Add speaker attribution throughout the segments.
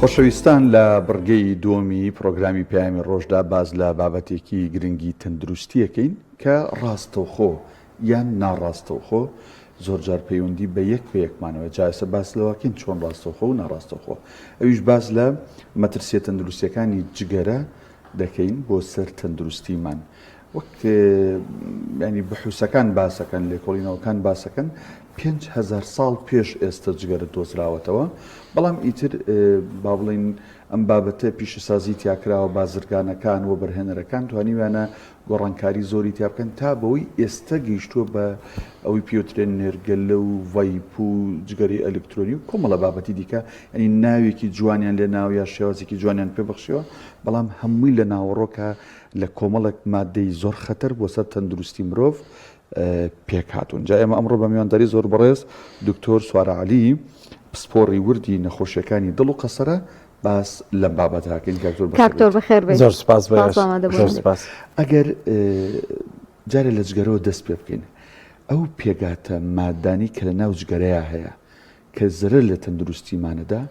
Speaker 1: خۆشەویستان لە بڕگەی دووەمی پرۆگرامی پەیامی ڕۆژدا باز لە بابەتێکی گرنگی تەندروستیەکەین کە ڕاستەوخۆ یان ناڕاستەوخۆ زۆر جار پەیوەندی بە یەک پێیەکمانەوە جایسە باس لەوەکەین چۆن ڕاستەوخۆ و ناڕاستەوخۆ ئەویش باز لە مەترسیە تەندروستیەکانی جگەرە دەکەین بۆ سەر تەندروستیمان وەک ینی بەحوسەکان باسەکەن لێکۆڵینەوەکان باسەکەن 5,000 ساڵ پێش ئێستا جگەرە دۆزراوەتەوە بەڵام ئیتر با بڵین ئەم بابەتە پیشەسازی تیاکراوە بازرگانەکان و بەرهێنەرەکان توانیوانە گۆڕانکاری زۆری تیا بکەن تا بەوەی ئێستا گەیشتووە بە ئەوەی پێوترێن نێرگەلە و ڤایپ و جگەری ئەلکترۆنی و کۆمەڵە بابەتی دیکە ینی ناوێکی جوانیان لێ ناو یا شێوازێکی جوانیان پێبەخشیەوە بەڵام هەمووی لە ناوەڕۆکە لە کۆمەڵێک مادەی زۆر خەتەر بۆ سەر تەندروستی مرۆڤ پێک هاتوون. جا ئێمە ئەمڕۆ بە میوانداری زۆر بەڕێز دکتۆر سوارە عەلی پسپۆڕی وردی نەخۆشیەکانی دڵ و قەسەرە باس لە بابەتاکەین.
Speaker 2: کاکتۆر بەخێر بێت.
Speaker 3: زۆر سپاس زۆر سپاس.
Speaker 1: ئەگەر جارێ لە جگەرەوە دەست پێ بکەین ئەو پێگاتە مادانی کە لە ناو جگەرەیە هەیە کە زەرەر لە تەندروستیمانەدا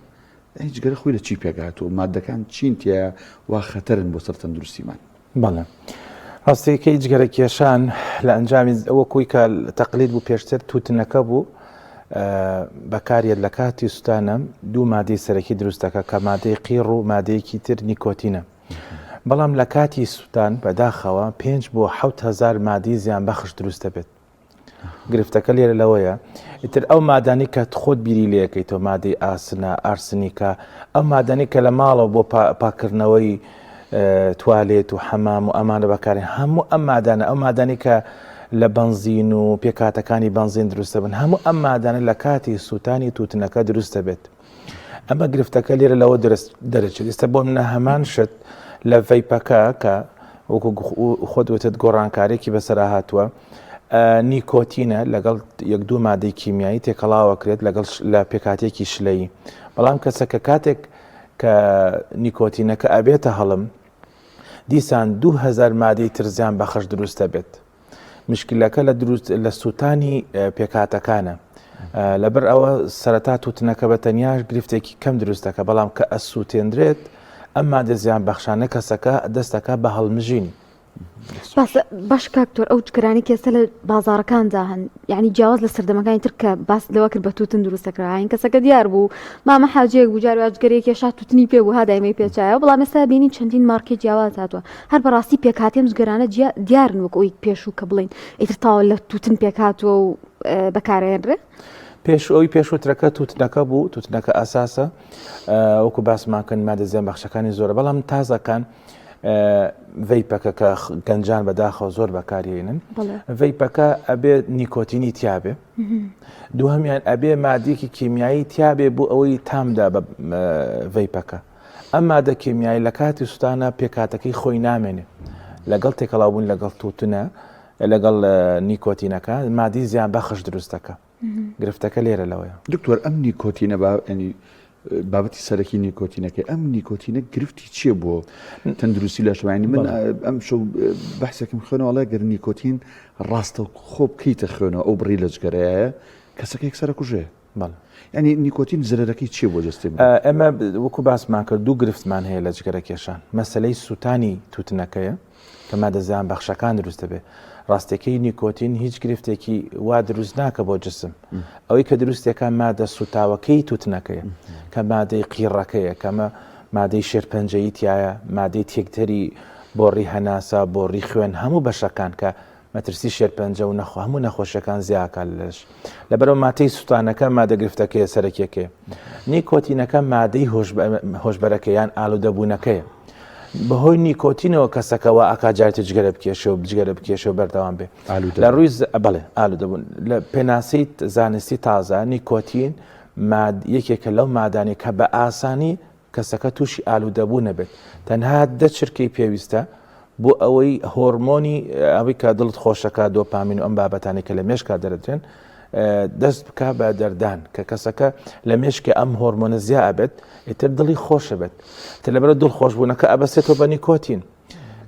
Speaker 1: ئەی جگەرە خۆی لە چی پێگاتەوە مادەکان چین تایە وا خەتەرن بۆ سەر تەندروستیمان؟
Speaker 3: بەڵێ ڕاستیەکەی جگەرە کێشان لە ئەنجامی ئەوەکوی کە تەقلید بوو پێشتر تووتنەکە بوو بەکارێت لە کاتی سوتانە دوو مادەی سەرەکی دروستەکە کە مادەی قیر و مادەیەکی تر نیکۆتینە بەڵام لە کاتی سوتان بەداخەوە 5 بۆ 7,000 مادەی زیان بەخش دروستە بێت. گرفتەکە لێرە لەوەیە ئیتر ئەو مادانی کە خۆت بیری لەکەیتەوە مادەی ئاسنە ئارسنیکە ئەو مادانی کە لە ماڵەوە بۆ پاکردنەوەی توالێت و حەمام و ئەمانە بەکارێن هەموو ئەم مادانە ئەو مادانی کە لە بنزین و پێکاتەکانی بنزین دروستە بن هەموو ئەم مادانە لە کاتی سووتانی تووتنەکە دروستە بێت. ئەمە گرفتەکە لێرە لەوە دەرەچێت ئێستا بۆ منە هەمان شت لە ڤەیپەکە کە وەکو خۆت گۆڕانکارێکی بەسەرا هاتووە نیکۆتینە لەگەڵ یەک دوو مادەی کیمیایی تێکەڵاوەکرێت لەگەڵ لە پێکاتێکی شلەیی بەڵام کەسەکە کاتێک کە نیکۆتینەکە ئەبێتە هەڵم دیسان 2,000 مادەی ترزیان بەخش دروستە بێت. مشکلەکە لە سووتانی پێکاتەکانە لەبەر ئەوە سەرەتا تووتنەکە بە تەنیاش گرفتێکی کەم دروستەکە بەڵام کە ئەسووتێنرێت ئەم مادە زیان بەخشانە کەسەکە دەستەکە بە هەڵمژینی.
Speaker 2: باش کاکتۆر ئەو جگەرانی کێسە لە بازاڕەکاندا هەن یعنی جیاواز لە سەردەمەکانی تر کە باس لەوە کرد بە تووتن دروستەکراین کەسەکە دیار بوو مامە حاجەیەک بوو جار جگەرەیە کێشا تووتنی پێ بوو هادایمەی پێچایەوە بەڵام ئێستا بینین چەندین مارکێ جیاواز هاتووە هەر بەڕاستی پێکاتێم جگەرانە دیارن وەک ئەوی پێشوو کە بڵین ئیتر تاوە لە تووتن پێکاتوە و بەکارهێنرێ
Speaker 3: ئەوی پێشووترەکە تووتنەکە بوو تووتنەکە ئاساسە وەکو باسماکەن مادە زیان بەخشەکانی زۆرە بەڵام تازەکان ڤەیپەکە کە گەنجان بەداخەوە زۆر بەکارهێنن ڤەیپەکە ئەبێ نیکۆتینی تیابێ دووهەمیان ئەبێ مادێکی کیمیایی تیابێ بۆ ئەوەی تامدا بە ڤەیپەکە ئەم مادە کیمیایی لە کاتی سوتانە پێکاتەکەی خۆی نامێنێ لەگەڵ تێکەڵاوبوون لەگەڵ تووتنە لەگەڵ نیکۆتینەکە مادی زیان بەخش دروستەکە گرفتەکە لێرە لەوەیە.
Speaker 1: دکتۆر ئەم نیکۆتینە ینی بابەتی سەرەکی نیکۆتینەکە ئەم نیکۆتینە گرفتی چییە بۆ تەندروستی لە شوانی من ئەم شەو بەحسێکم خوێنەوەڵای گەر نیکۆتین ڕاستە خۆ بکەیتە خوێنەوە ئەو بڕی لە جگەرەیە کەسەکە یەکسەرە کوژێ ینی نیکۆتین زەرەرەکەی چییە بۆ جستێ؟
Speaker 3: ئەمە وەکو باسمان کرد دوو گرفتمان هەیە لە جگەرە کێشان مەسەلەی سووتانی تووتنەکەیە کە مادە زیان بەخشەکان دروستە بێ ڕاستەکەی نیکۆتین هیچ گرفتێکی وا دروست ناکە بۆ جسم ئەوەی کە دروستەکە مادە سوتاوەکەی تووتنەکەیە کە مادەی قیڕەکەیە کەمە مادەی شێرپەنجەیی تایە مادەی تێکتەری بۆ ڕی هەناسە بۆ ڕی خوێن هەموو بەشەکان کە مەترسی شێرپەنجە و هەموو نەخۆشیەکان زیاکە لەش لەبەرەوە ماتەی سوتانەکە مادە گرفتەکەیە سەرەکیەکەی نیکۆتینەکە مادەی هۆشبەرەکەیان ئالوودەبوونەکەیە بەهۆی نیکۆتینەوە کەسەکەەوە ئاکاجارێتی جگەرە بکێشەوە بەردەوام بێ لە ڕووی بڵێ ئالوودەبوون لە پێناسی زانستی تازە نیکۆتین یەکێکە لەو مادانی کە بە ئاسانی کەسەکە تووشی ئالوودەبوو نەبێت تەنها چرکەی پێویستە بۆ ئەوەی هۆرمۆنی ئەوەی کە دڵت خۆشەکە دۆپامین و ئەم بابەتانی کە لە مێشکا دەرەدرێن دەست بکە بە دەردان کە کەسەکە لە مێشکی ئەم هۆرمۆنە زیاد ئەبێت ئیتر دڵی خۆشە بێت تە لەبەرە دڵ خۆشبوونەکە ئەبەستێتەوە بە نیکۆتین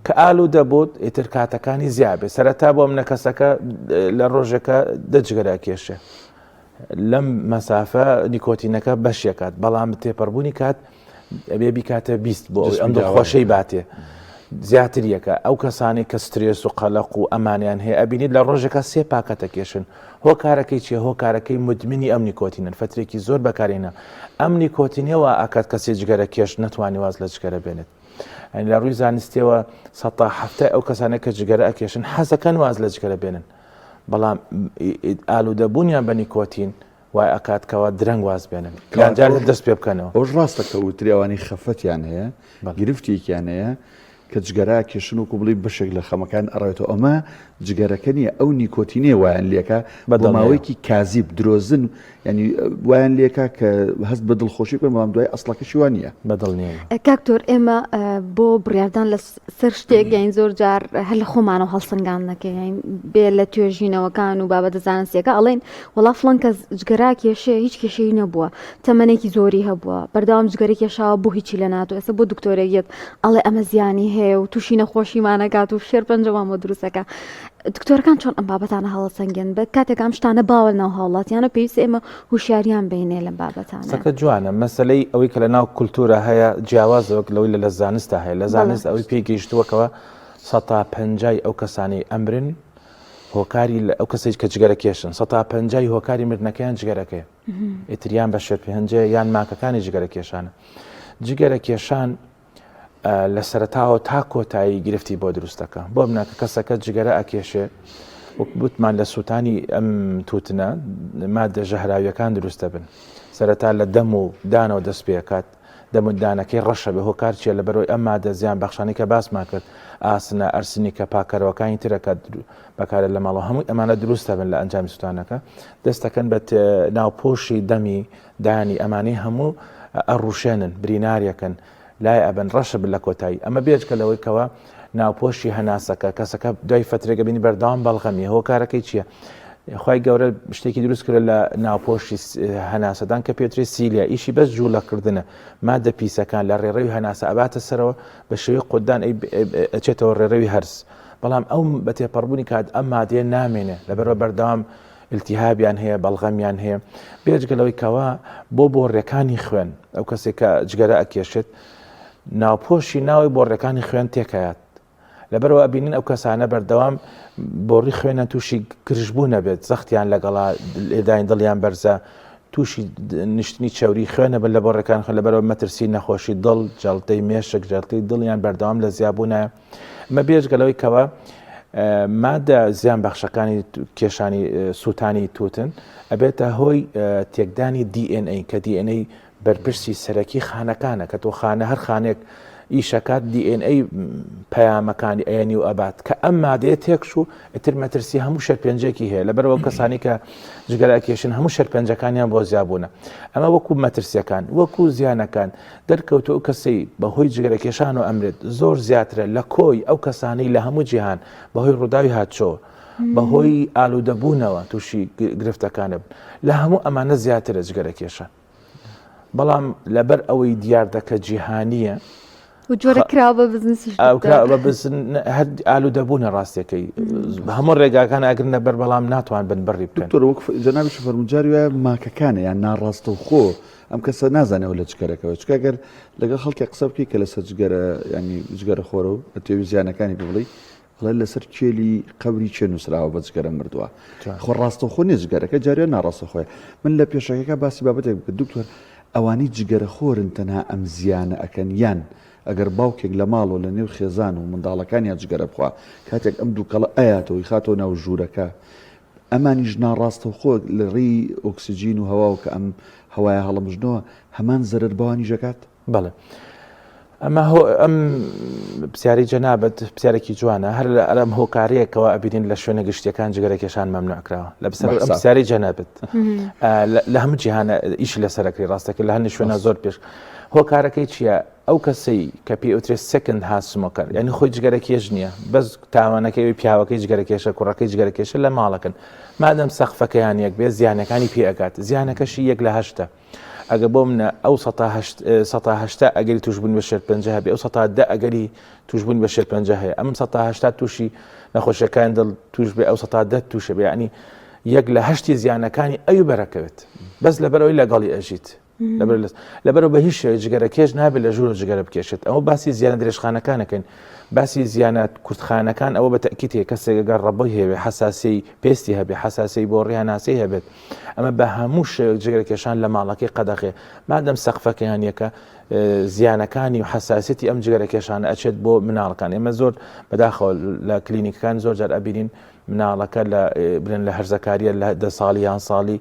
Speaker 3: کە ئالوودەبووت ئیتر کاتەکانی زیاد بێت سەرەتا بۆ منە کەسەکە لە ڕۆژەکە دەجگەرە کێشێ لەم مەسافە نیکۆتینەکە بەشێکات بەڵام تێپەڕبوونی کات ئەبێ بیکاتە 20 بۆ ئەوەی ئەم دڵخۆشەی باتێ زیاتر یەکە ئەو کەسانی کە سترێس و قەلەق و ئەمانیان هەیە ئەبینیت لە ڕۆژێکە 3 پاکەتە کێشن هۆکارەکەی چیە هۆکارەکەی مدمنی ئەم نیکۆتینن فترێکی زۆر بەکارێنە ئەم نیکۆتینەوە ئاکات کەسێ جگەرە کێش نەتوانانی واز لە جگەرە بێنێت لە ڕووی زانستیەوە 1970 ئەو کەسانە کە جگەرە ئەکێشن حەزەکەن واز لە جگەرە بێنن بەڵام ئالوودەبوونیان بە نیکۆتین وای ئەکاتکەوە درەنگ واز بێنن یانجار دەست پێ بکەنەوە
Speaker 1: ئەوش ڕاستە کە وتریاوانی خەفەتیان هەیە گرفتێکیان هەیە کە جگەرە کێشن و بڵی بەشێک لە خەمەکان ئەڕێتەوە ئەمە جگەرەکە نیە ئەو نیکۆتینێ وایان لێکە بە ماوەیەکی کازیب درۆزن ینی وایان لێکە کە هەست بە دڵخۆشی بکەن بەڵام دوای ئەسڵەکەشی وان نیە
Speaker 3: بەدڵ نیە
Speaker 2: کاکتۆر ئێمە بۆ بڕاردان لە سەر شتێک یان زۆر جار هەر لە خۆمانەوە هەڵسەنگان دەکەین بێ لە توێژینەوەکان و بابەتە زانستیەکە ئەڵێن وەڵا فڵان کەس جگەرا کێشێ هیچ کێشەی نەبووە تەمەنێکی زۆری هەبووە بەردەوام جگەری کێشاوە بۆ هیچی لە ناتوە ئێستا بۆ دکتۆرێکیت ئەڵێ ئەمە زیانی هەیە و تووشی نەخۆشیمانەکات و شێر پەنجەوامە دروستەکە دکتۆرەکان چۆن ئەم بابەتانە هەڵسەنگێن بە کاتێکام شتانە باوە ناو هاوڵاتیانە پێویست ئێمە هوشیاریان بینێ لە بابەتانە
Speaker 3: سەکە جوانە مەسلەی ئەوەی کە لە ناو کولتورە هەیە جیاوازەوەک لەوەی لە زانستە هەیە لە زانست ئەوەی پێگەیشتووەکەوە 150 ئەو کەسانی ئەمرن هۆکاری ئەو کەسێک کە جگەرە کێشن 150 هۆکاری مردنەکەیان جگەرەکەی ئیتریان بە شێرپەنجە یان ماکەکانی جگەرە کێشانە جگەرە کێشان لە سەرتاوە تا کۆتایی گرفتی بۆ دروستەکە بۆ بناکە کەسەکە جگەرە ئەکێشێ وتمان لە سووتانی ئەم تووتنە مادە ژەهراویەکان دروستە بن سەرەتا لە دەم و دانەوە دەست پێکات دەمودانەکەی ڕەشە بە هۆکار چیە لە بەرەوەی ئەم مادە زیان بەخشانی کە باسمان کرد ئاسنە ئەرسنی کە پاکەرەوەکانی ترەکە بەکارە لە ماڵەوە هەمووی ئەمانە دروستە بن لە ئەنجامی سووتانەکە دەستەکەن بە ناوپۆشی دەمی دانی ئەمانەی هەموو ئەڕوشێنن بریناریەکەن لای ئەبن ڕەشە بن لە کۆتایی ئەمە بێجکە لەوەی کەوە ناوپۆشی هەناسەکە کەسەکە دوای فترێگە بینی بەردەوام بەڵغەمیە هۆکارەکەی چییە خی گەورە شتێکی دروست کرد لە ناوپۆشی هەناسەدان کە پێتری سیلیا ئیشی بەس جوولەکردنە مادە پیسەکان لە ڕێڕەوی هەناسە ئەباتە سەرەوە بە شێوەی قودان ئەچێتەوە ڕێڕەوی هەرس بەڵام ئەو بە تێپەڕبوونی کات ئەم مادەیە نامێنێ لەبەرەوە بەردەوام التیهابیان هەیە بەڵغەمیان هەیە بێجگەلەوەی کەوا بۆ ڕێکانی خوێن ئەو کەسێک کە جگەرە ئەکێشێت ناوپۆشی ناوی بۆڕەکانی خوێن تێکایات لەبەرەوە ئەبینین ئەو کەسانە بەردەوام بۆڕی خوێنە تووشی گرژبوو نەبێت زەختیان لەگەڵا لێداین دڵیان بەرزە تووشی نیشتنی چاوری خوێنە بن لە بۆڕەکان خوێن لەبەرەوە مەترسی نەخۆشی دڵ جەڵتەی مێشک جەڵتەی دڵیان بەردەوام لە زیابوونایە مە بێژگەلەوەی کەوە مادە زیان بەخشەکانی کێشانی سووتانی تووتن ئەبێتە هۆی تێکدانی DNA کە DNA بەرپرسی سەرەکی خانەکانە کە تۆ خانە هەر خانێک ئیشەکات DNA پەیامەکانی ئەیەنی و ئەبات کە ئەم مادەیە تێکش و ئتر مەترسی هەموو شەرپێنجێکی هەیە لەبەرەوە کەسانی کە جگەرە کێشن هەموو شەرپێنجەکانیان بۆ زیابوونە ئەمە وەکو مەترسیەکان وەکو زیانەکان دەرکەوتە ئەو کەسەی بەهۆی جگەرە کێشان و ئەمرێت زۆر زیاترە لە کۆی ئەو کەسانەی لە هەموو جیهان بەهۆی ڕووداوی هاتچۆ بەهۆی ئالوودەبوونەوە تووشی گرفتەکانە لە هەموو ئەمانە زیاترە جگەرە کێشان بەڵام لەبەر ئەوەی دیار دەکە جیهانیە
Speaker 2: جۆرە کراوە بە بزنسیش
Speaker 3: هەر ئالوودەبوونە ڕاستیەکەی هەموو ڕێگاکان ئەگرنە بەر بەڵام ناتوان بن بەڕی بکەن
Speaker 1: دکتۆر وەک جەنابی شەفەرموجاری وایە ماکەکانە یان ناڕاستە و خۆ ئەم کەسە نازانێەوە لە جگەرەکەەوە چکە گەر لەگەڵ خەڵکی قسە بکەی کە لەسەر جگەرە ینی جگەرە خۆرە و بە تێوی زیانەکانی بڵی بڵێ لەسەر کێلی قەبری چێ نووسراوە بە جگەرە مردووە خۆ ڕاستە خۆ نیە جگەرەکە جاریان ناڕاستە خۆیە من لە پێشەکەەکە باسی بابەتێک بکە دکتۆر ئەوانەی جگەرە خۆرن تەنها ئەم زیانە ئەکەن یان ئەگەر باوکێک لە ماڵەوە لە نێو خێزان و منداڵەکانیان جگەرە بخوا کاتێک ئەم دووکەڵە ئەیاتەوەی خاتەوە ناو ژوورەکە ئەمانیش ناڕاستە و خۆ لە ڕێی ئۆکسسیجین و هەواو کە ئەم هەوایە هەڵەمژنەوە هەمان زەرر بەوانی ژەکات
Speaker 3: بەڵێ ئەمە ئەم پرسیاری جەنابەت پرسیارێکی جوانە هەر لە ئەرەم هۆکارەیەکەوە ئەبینین لە شوێنە گشتیەکان جگەرە کێشان مەمنوعکراوە لە پرسیاری جەنابەت لە هەموو جیهانە ئیش لەسەرەکەی ڕاستەکە لە هەنی شوێنە زۆر پێش هۆکارەکەی چییە ئەو کەسەی کە پێ ئوترێت سکند هاسمۆکەر یعنی خۆی جگەرە کێش نییە بەس تاوانەکەی پیاوەکەی جگەرە کێشە کوڕەکەی جگەرە کێشە لە ماڵەکەن مادەم سەقفەکەیان یەک بێ زیانەکانی پێ ئەگات زیانەکەشی 1/8 ئەگە بۆ منە ئەو 180 ئەگەری توشببوون بە شێرپەنجە هەبێ ئەو 110 ئەگەری توشببوون بە شێرپەنجە هەیە ئەم 180 تووشی نەخۆشیەکان دڵ توش بێ ئەو 110 تووشە بێ ینی 1/8 زیانەکانی ئەو بەرەکەوێت بەس لەبەرەوەی لەگەڵی ئەژیت لەبەرەوە بە هیچ شێوەیەک جگەرەکێش نابێت لە ژوورە جگەرە بکێشێت. ئەوە باسی زیانە درێژخانەکانەکەین، باسی زیانە کورتخانەکان ئەوە بە تەکیت هەیە کەسێک ئەگەر ڕەبۆی هەبێ حساسی پێستی هەبێ حساسی بۆ ڕێهاناسی هەبێت ئەمە بە هەموو شێوەیەک جگەرەکێشان لە ماڵەکەی قەدەغێ مادەم سەقفەکەیان یەکە زیانەکانی و حساسیتی ئەم جگەرەکێشانە ئەچێت بۆ مناڵەکان. ئێمە زۆر بەداخەوە لە کلینیکەکان زۆر جار ئەبینین مناڵەکە برن لە هەرزەکاریە لە 10 ساڵی یان ساڵی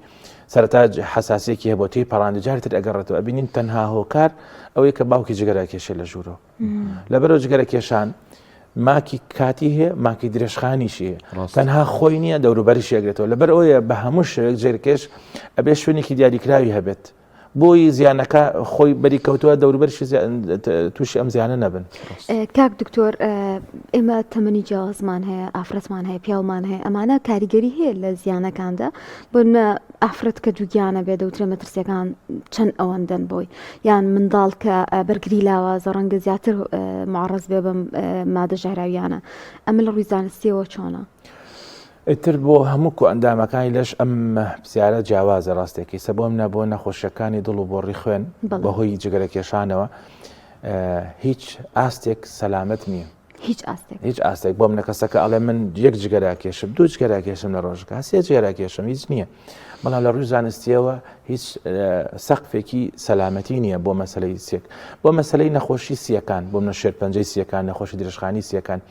Speaker 3: سەرەتا حساسیەکی هەبوو تی پەڕاندەجاری تر ئەگەڕێتەوە ئەبینین تەنها هۆکار ئەوەیە کە باوکی جگەرەکێشێ لە ژوورەوە. لەبەرەوە جگەرەکێشان ماکی کاتی هەیە ماکی درێژخانیشی هەیە تەنها خۆی نییە دەوروبەریشی ئەگرێتەوە. لەبەر ئەوەیە بە هەموو شوێک جگەرەکێش ئەبێ شوێنێکی دیاریکراوی هەبێت بۆی زیانەکە خۆی بەری کەوتووە دەوروبەرشی تووشی ئەم زیانە نەبن.
Speaker 2: کاک دکتۆر ئێمە تەمەنی جیاوازمان هەیە ئافرەتمان هەیە پیاومان هەیە ئەمانە کاریگەری هەیە لە زیانەکاندا بۆنە ئافرەت کە دووگیانە بێ دەوترێ مەترسیەکان چەند ئەوەندەن بۆی یان منداڵ کە بەرگری لاوازە ڕەنگە زیاتر معڕز بێ بەم مادە ژەهراویانە ئەمە لە ڕووی زانستیەوە چۆنە؟
Speaker 3: ئیتر بۆ هەموو و ئەندامەکانی لەش ئەم پرسیارە جیاوازە ڕاستێکی سەبۆم نەبووە نەخۆشیەکانی دڵ و بۆڕی خوێن بەهۆی جگەرەکێشانەوە هیچ ئاستێک سەلامەت نییە هیچ ئاستێک بۆم نە کەسەکە ئەڵێ من یەک جگەراکێشم دوو جگەراکێشم لە ڕۆژەکە سێ جگەراکێشم هیچ نییە. بەڵام لە ڕووی زانستیەوە هیچ سەقفێکی سەلامەتی نییە بۆ مەسەلەی سێک بۆ مەسەلەی نەخۆشی سیەکان بۆ منە شێرپەنجەی سیەکان نەخۆشی درێژخانی سیەکان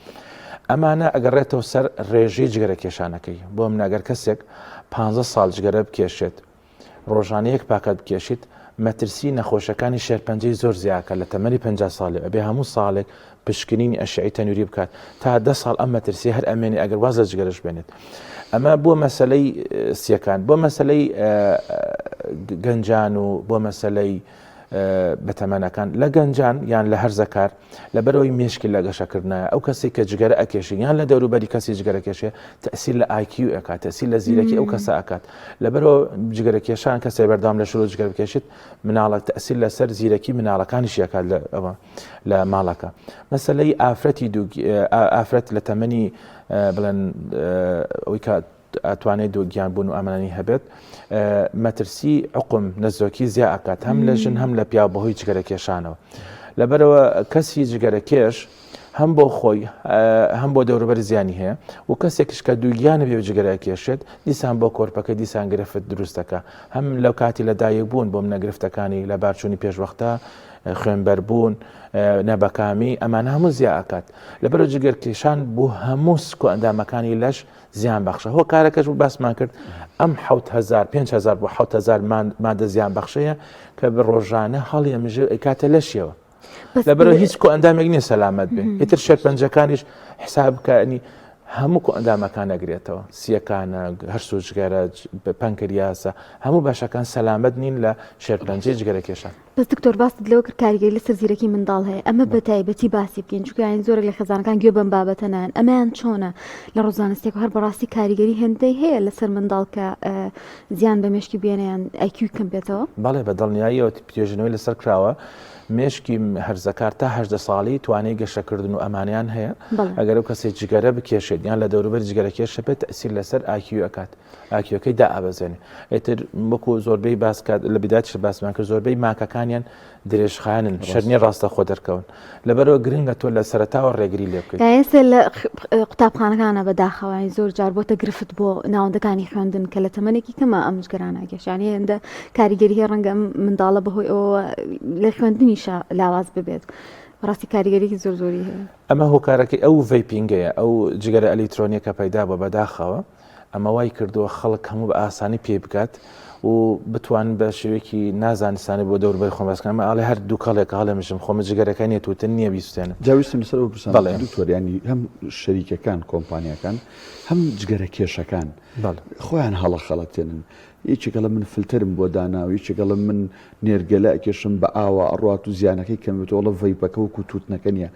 Speaker 3: ئەمانە ئەگەڕێتەوە سەر ڕێژەی جگەرەکێشانەکەی بۆ منەگەر کەسێک 15 ساڵ جگەرە بکێشێت ڕۆژانەیەک پاکەت بکێشیت مەترسی نەخۆشەکانی شێرپەنجەی زۆر زیاکە لە تەمەنی 50 ساڵێ ئەبێ هەموو ساڵێک پشکنینی ئەشعی تەنووری بکات تا 10 ساڵ ئەم مەترسی هەر ئەمێنی ئەگەر وازە جگەرەش بێنێت. ئەمە بۆ مەسەلەی سیەکان بۆ مەسەلەی گەنجان و بۆ مەسەلەی بەتەمەنەکان لە گەنجان یان لە هەرزەکار لەبەرەوەی مێشکی لە گەشەکردنایە ئەو کەسی کە جگەرە ئەکێشی یان لە دەوروبەری کەسی جگەرەکێشێ تەسیل لە IQ ئەکات تەسیل لە زیرەکی ئەو کەسە ئەکات لەبەرەوە جگەرەکێشان کەسێ بەردام لە شروع جگەر بکێشێت مناڵک تەسیل لەسەر زیرەکی مناڵەکانیشی ئەکات لە ماڵەکە. مەسەلەی ئافرەتی ئافرەت لە تەمەنی بڵێن ئەوی کات ئەتوانێت دووگیان بوون و ئەمانانی هەبێت مەترسی عقم نەزۆکی زیاد ئەکات هەم لە ژن هەم لە پیا بەهۆی جگەرەکێشانەوە. لەبەرەوە کەسی جگەرەکێش هەم بۆ خۆی هەم بۆ دەوروبەری زیانی هەیە و کەسێکش کە دووگیانە بێ جگەرەکێشێت دیسان بۆ کۆرپەکە دیسان گرفت دروستەکە هەم لەو کاتی لەدایک بوون بۆ منەگرفتەکانی لە بارچوونی پێشوەختە خوێنبەربوون نەبەکامی ئەمان هەموو زیاد ئەکات. لەبەرەوە جگەرکێشان بۆ هەموو سکو ئەندامەکانی لەش زیان بەخشە هۆ کارەکەش بوو باسمان کرد ئەم 5,000 بۆ 7,000 مادە زیان بەخشەیە کە بە ڕۆژانە هەڵی ئەمژێ ئەکاتە لەشیەوە لەبەرەوە هیچ کۆ ئەندامێک نییە سەلامەت بێ ئیتر شێرپەنجەکانیش حساب بکەنی هەموو کۆ ئەندامەکان ئەگرێتەوە سیەکانە هەرسوو جگەرە پەنکریاسە هەموو باشەکان سەلامەت نین لە شێرپەنجەی جگەرەکێشان.
Speaker 2: بەس دکتۆر باست لەوە کرد کاریگەری لەسەر زیرەکی منداڵ هەیە ئەمە بە تایبەتی باسی بکەین چونکە یان زۆرێک لە خێزانەکان گوێ بەم بابەتە نایەن ئەمەیان چۆنە لە ڕۆژانستێک هەر بەڕاستی کاریگەری هێندەی هەیە لەسەر منداڵ کە زیان بە مێشکی بێنیان IQ کەم بێتەوە؟
Speaker 3: بەڵێ بە دڵنیاییەوە پێژنەوەی لەسەر کراوە مێشکی هەرزەکار تا 18 ساڵی توانای گەشەکردن و ئەمانیان هەیە ئەگەر ئەو کەسێک جگەرە بکێشێت یان لە دەوروبەری جگەرەکێش بێت تەسیل لەسەر IQ ئەکات ئاکیەکەی دا ئابەزێنێ ئیتر وەکو زۆربەی باسکات لە بیداتی باسمان کرد زۆربەی ماکەکانیان درێژخانن شەرنی ڕاستە خۆ دەرکەون لەبەرەوە گرنگە تۆ لە سەرەتاوە ڕێگری لێ بکەیت.
Speaker 2: ئێستا لە قوتابخانەکانە بەداخەوانی زۆر جار بۆتە گرفت بۆ ناوەندەکانی خوێندن کە لە تەمەنێکی کەمە ئەم جگەرانەکێشانی هێندە کاریگەری هەیە ڕەنگە منداڵە بەهۆی ئەوە لە خوێندنیشە لاواز ببێت ڕاستی کاریگەریکی زۆر زۆری هەیە.
Speaker 3: ئەمە هۆکارەکەی ئەو ڤەیپینگەیە ئەو جگەرە ئەلیکترۆنیەکە پەیدا بە بەداخەوە ئەمە وای کردووە خەڵک هەموو بە ئاسانی پێ بکات و بتوان بە شێوەیەکی نازانستانی بۆ دەوروبەری خۆم باسکەم ئاڵێ هەر دوو کەڵێک هەڵێمشم خۆمە جگەرەکە نێتوتن نییە بیستێنە
Speaker 1: جاویستم لەسەر ئەو پرسان دوکتۆریانی هەم شەریکەکان کۆمپانیەکان هەم جگەرە کێشەکان خۆیان هەڵە خەڵەتێنن یەکێکە لە من فلترم بۆ داناوی یەکێکە من نێرگەلە ئەکێشم بە ئاوە ئەڕات و زیانەکەی کەمێتەوە ڤەیپەکە وەکو تووتنەکە نییە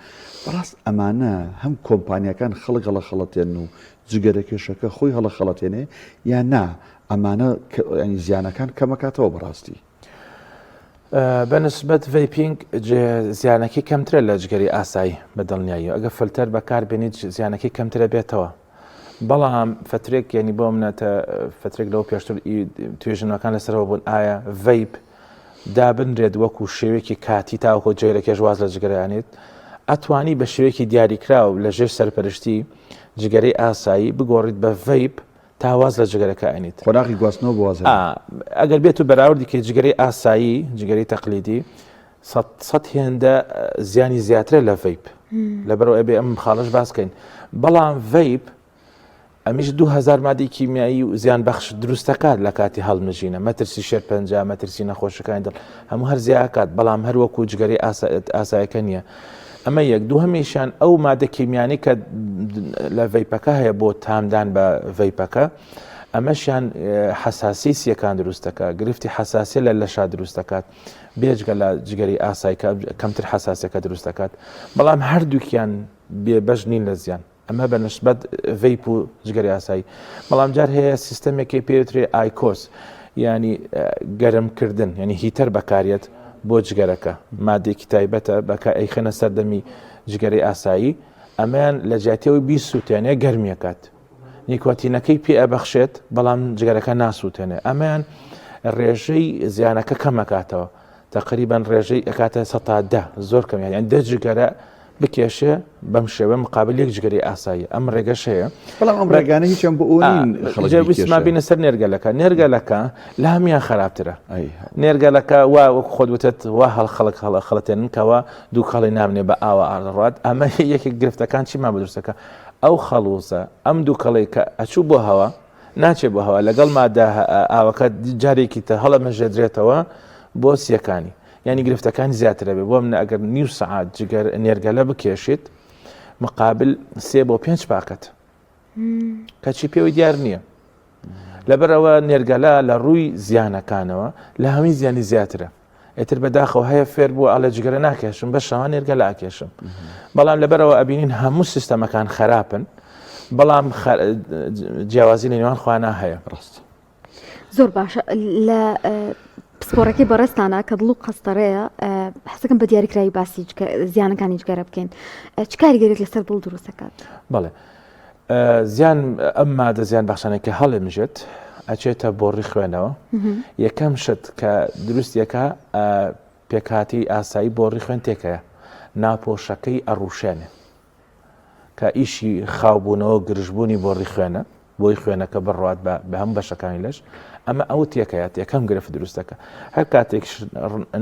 Speaker 1: بەڕاست ئەمانە هەم کۆمپانیەکان خەڵک هەڵە خەڵەتێن و جگەرە کێشەکە خۆی هەڵە خەڵەتێنێ یان نا ئەمانە زیانەکان کەمەکاتەوە بەڕاستی
Speaker 3: بەنسبەت ڤەیپینگ زیانەکەی کەمترە لە جگەری ئاسایی بە دڵنیایی ئەگە فلتەر بەکاربێنیت زیانەکەی کەمترە بێتەوە بەڵام فترێک یعنی بۆ منەتە فترێک لەو پێشتر توێژنەکان لەسەرەوە بوون ئایا ڤەیپ دابنرێت وەکو شێوەیەکی کاتی تاوەکو جێرەکەش واز لە جگەرانێت ئەتوانی بە شێوەیەکی دیاریکراو لە ژێر سەرپەرشتی جگەرەی ئاسایی بگۆڕیت بە ڤیپ تاواز لە جگەرەکە ئەنیت
Speaker 1: خۆراقی گواستنەوە بوازە
Speaker 3: ئەگەر بێت و بەراوردی کە جگەرەی ئاسایی جگەرەی تەقلیدی سەد هێندە زیانی زیاترە لە ڤیپ لەبەرەوە ئەبێ ئەم خاڵش باسکەین بەڵام ڤیپ ئەمیش 2000 مادەی کیمیایی و زیان بەخش دروستەکات لە کاتی هەڵمژینە مەترسی شێرپەنجە مەترسی نەخۆشەکانی دڵ هەموو هەر زیاکات بەڵام هەروەکو جگەرەی ئاسایەکە نییە ئەمە یەک دووهەمیشان ئەو مادە کیمیانی کە لە ڤیپەکە هەیە بۆ تامدان بە ڤیپەکە ئەمەشیان حساسیسیەکان دروستەکە گرفتی حساسیە لە لەشا دروستەکات بێجگە لە جگەری ئاسایی کەمتر حساسیەکە دروستەکات بەڵام هەردووکیان بێبەش نین لە زیان ئەمە بە نسبەت ڤیپ و جگەری ئاسایی بەڵام جار هەیە سیستەمێکی پێوترێ ئایکۆس ینی گەرمکردن ینی هیتەر بەکارێت بۆ جگەرەکە مادێکی تایبەتە بەکە ئەیخەنە سەردەمی جگەری ئاسایی ئەمەیان لە جیاتیەوەی بیسووتێنێ گەرمیەکات نیکۆتینەکەی پێ ئەبەخشێت بەڵام جگەرەکە ناسووتێنێ ئەمەیان ڕێژەی زیانەکە کەمەکاتەوە تقریبان ڕێژەی ئەکاتە ١٠ زۆر کەم یان دە جگەرە بکێشێ بەم شێوە مقابل یەک جگەری ئاسایی ئەم ڕێگەش هەیە
Speaker 1: بەڵام ئەم ڕێگانە هیچیان بۆ
Speaker 3: ئەوما بینە سەر نێرگەلەکە نێرگەلەکە لە هەمیان خراپترە نێرگەلەکە وا وەک خۆت وتت وا هەڵخەڵک خەڵەتێنن کەەوە دوو خەڵی نامنێ بە ئاوە ئاڕات ئەمە یەکێک گرفتەکان چیمان بەدرستەکە ئەو خەڵوزە ئەم دوو کەڵی کە ئەچوو بۆ هەوە ناچێت بۆ هەوە لەگەڵ مادە ئاوەکە جارێکی تە هەڵە مەژێدرێتەوە بۆ سیەکانی ینی گرفتەکانی زیاترە بێ بۆ منە ئەگەر نیو سعات جگەر نێرگەلە بکێشیت مقابل 3 بۆ 5 پاکەت کەچی پێوەی دیار نییە لەبەرەوە نێرگەلە لە ڕووی زیانەکانەوە لە هەمی زیانی زیاترە ئێتر بەداخەوە هەیە فێر بوو ئاڵە جگەرە ناکێشم بە شەوان نێرگەلە ئاکێشم بەڵام لەبەرەوە ئەبینین هەموو سیستەمەکان خراپن بەڵام جیاوازی لە نێوان خوانە هەیە ڕاست
Speaker 2: زۆر باشە لە پسپۆڕەکەی بەڕێستانە کە دڵ و قەستەرەیە حەسەکەم بە دیاریکراوی باسی زیانەکانی جگەرە بکەین چ کاریگەرێک لەسەر دڵ دروستەکات
Speaker 3: بەڵێ زیان ئەم مادە زیان بەخشانێکی هەڵێمژێت ئەچێتە بۆڕی خوێنەوە یەکەم شت کە دروستیەکە پێکاتی ئاسایی بۆڕی خوێن تێکەیە ناپۆشەکەی ئەڕوشێنێ کە ئیشی خاوبوونەوە گرژبوونی بۆڕی خوێنە بۆی خوێنەکە بڕات بە هەم بەشەکانی لەش ئەمە ئەو تێکەیە یەکەم گرفت دروستەکە هەر کاتێک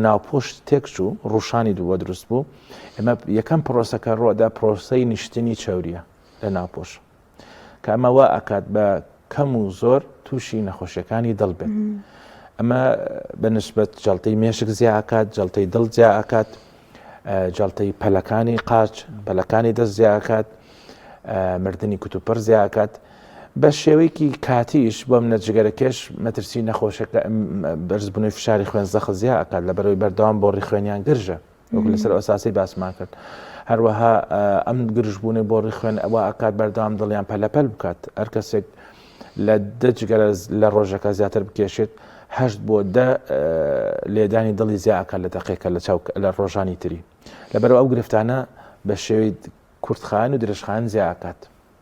Speaker 3: ناوپۆشت تێکچوو ڕوشانی دووە دروست بوو ئەمە یەکەم پرۆسەکە ڕۆدا پرۆسەی نیشتنی چاوریە لە ناوپۆش کە ئەمەوە ئەکات بە کەم و زۆر تووشی نەخۆشیەکانی دڵ بێت ئەمە بەنسبەت جەڵتەی مێشک زیاکات جەڵتەی دڵ جیاکات جەڵتەی پەلەکانی قاچ پەلەکانی دەست زیاکات مردنی کوتوپەر زیاکات بە شێوەیەکی کاتیش بۆ منە جگەرەکەش مەترسی نەخۆشەکە بەرزبوونەوەی فشاری خوێن زەخە زیاکات لەبەرەوەی بەردەوام بۆ ڕیخوێنیان گرژە وەکو لەسەر ئەساسی باسمان کرد هەروەها ئەم گرژبوونی بۆ ڕیخوێن ئەوە ئاکات بەردەوام دڵیان پەلەپەل بکات هەر کەسێک لە 10 جگەرە لە ڕۆژەکە زیاتر بکێشێت 8 بۆ 10 لێدانی دڵی زیاکات لە دەقێکە لە ڕۆژانی تری لەبەرەوە ئەو گرفتانە بە شێوەی کورتخان و درێژخان زیاکات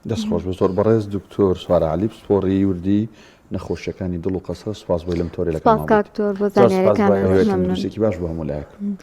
Speaker 1: دەستخۆش بە زۆر بەڕێز دکتۆر سوارە عەلی پسپۆڕی وردی نەخۆشیەکانی دڵ و قەسە سوپاس بۆی لەم تۆرێ لەکەم
Speaker 2: سپاس کاکتۆر بۆ زانیاریەکان
Speaker 1: باش بۆ هەموو لایەک